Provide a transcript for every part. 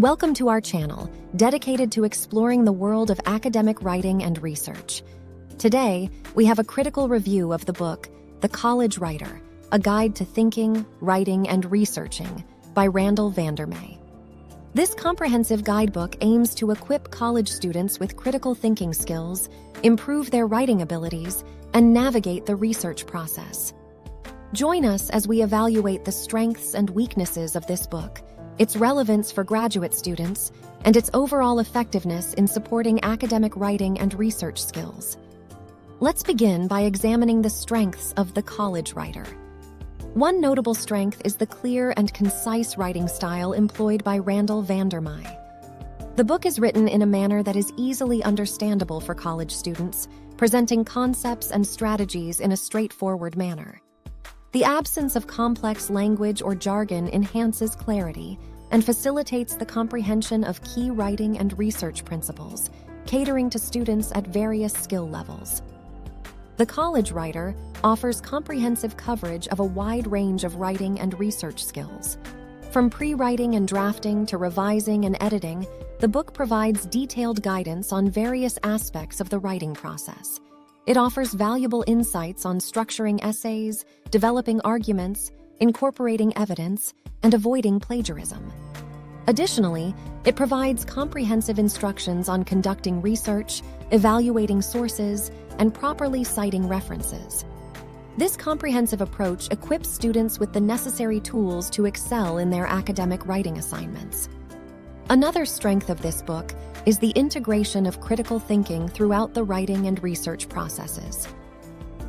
Welcome to our channel, dedicated to exploring the world of academic writing and research. Today, we have a critical review of the book, The College Writer, A Guide to Thinking, Writing, and Researching by Randall Vandermeer. This comprehensive guidebook aims to equip college students with critical thinking skills, improve their writing abilities, and navigate the research process. Join us as we evaluate the strengths and weaknesses of this book, its relevance for graduate students, and its overall effectiveness in supporting academic writing and research skills. Let's begin by examining the strengths of The College Writer. One notable strength is the clear and concise writing style employed by Randall Vandermeer. The book is written in a manner that is easily understandable for college students, presenting concepts and strategies in a straightforward manner. The absence of complex language or jargon enhances clarity and facilitates the comprehension of key writing and research principles, catering to students at various skill levels. The College Writer offers comprehensive coverage of a wide range of writing and research skills. From pre-writing and drafting to revising and editing, the book provides detailed guidance on various aspects of the writing process. It offers valuable insights on structuring essays, developing arguments, incorporating evidence, and avoiding plagiarism. Additionally, it provides comprehensive instructions on conducting research, evaluating sources, and properly citing references. This comprehensive approach equips students with the necessary tools to excel in their academic writing assignments. Another strength of this book is the integration of critical thinking throughout the writing and research processes.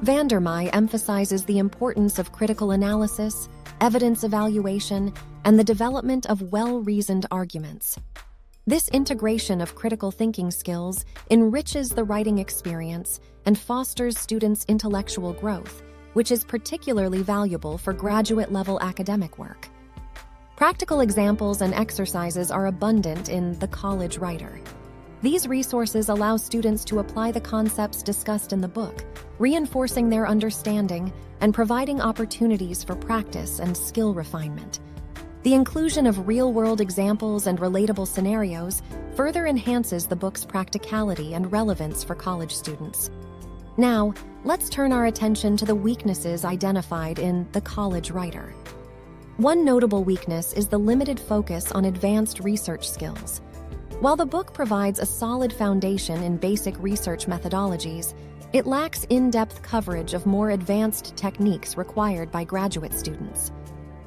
Vandermeer emphasizes the importance of critical analysis, evidence evaluation, and the development of well-reasoned arguments. This integration of critical thinking skills enriches the writing experience and fosters students' intellectual growth, which is particularly valuable for graduate-level academic work. Practical examples and exercises are abundant in The College Writer. These resources allow students to apply the concepts discussed in the book, reinforcing their understanding and providing opportunities for practice and skill refinement. The inclusion of real-world examples and relatable scenarios further enhances the book's practicality and relevance for college students. Now, let's turn our attention to the weaknesses identified in The College Writer. One notable weakness is the limited focus on advanced research skills. While the book provides a solid foundation in basic research methodologies, it lacks in-depth coverage of more advanced techniques required by graduate students.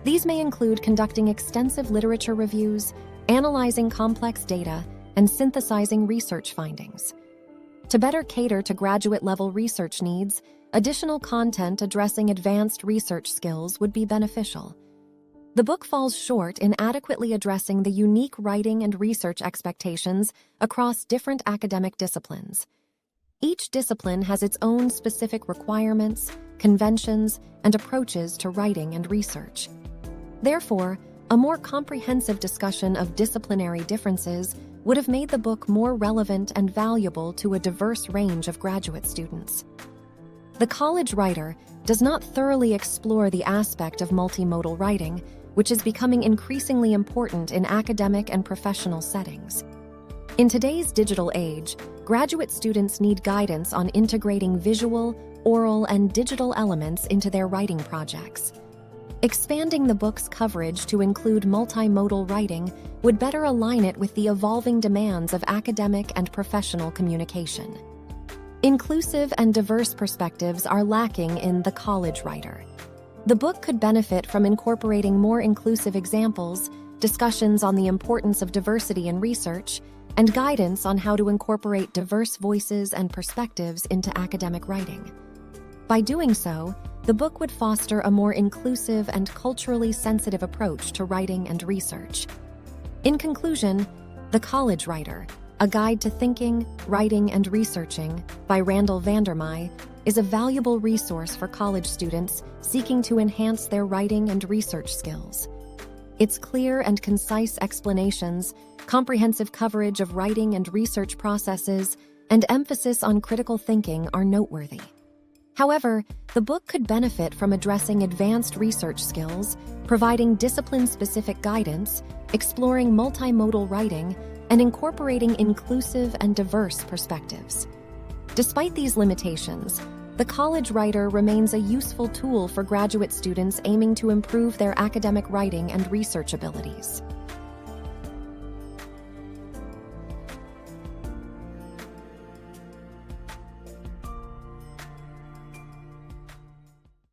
These may include conducting extensive literature reviews, analyzing complex data, and synthesizing research findings. To better cater to graduate-level research needs, additional content addressing advanced research skills would be beneficial. The book falls short in adequately addressing the unique writing and research expectations across different academic disciplines. Each discipline has its own specific requirements, conventions, and approaches to writing and research. Therefore, a more comprehensive discussion of disciplinary differences would have made the book more relevant and valuable to a diverse range of graduate students. The College Writer does not thoroughly explore the aspect of multimodal writing, which is becoming increasingly important in academic and professional settings. In today's digital age, graduate students need guidance on integrating visual, oral, and digital elements into their writing projects. Expanding the book's coverage to include multimodal writing would better align it with the evolving demands of academic and professional communication. Inclusive and diverse perspectives are lacking in The College Writer. The book could benefit from incorporating more inclusive examples, discussions on the importance of diversity in research, and guidance on how to incorporate diverse voices and perspectives into academic writing. By doing so, the book would foster a more inclusive and culturally sensitive approach to writing and research. In conclusion, The College Writer, A Guide to Thinking, Writing, and Researching by Randall Vandermeer is a valuable resource for college students seeking to enhance their writing and research skills. Its clear and concise explanations, comprehensive coverage of writing and research processes, and emphasis on critical thinking are noteworthy. However, the book could benefit from addressing advanced research skills, providing discipline-specific guidance, exploring multimodal writing, and incorporating inclusive and diverse perspectives. Despite these limitations, the College Writer remains a useful tool for graduate students aiming to improve their academic writing and research abilities.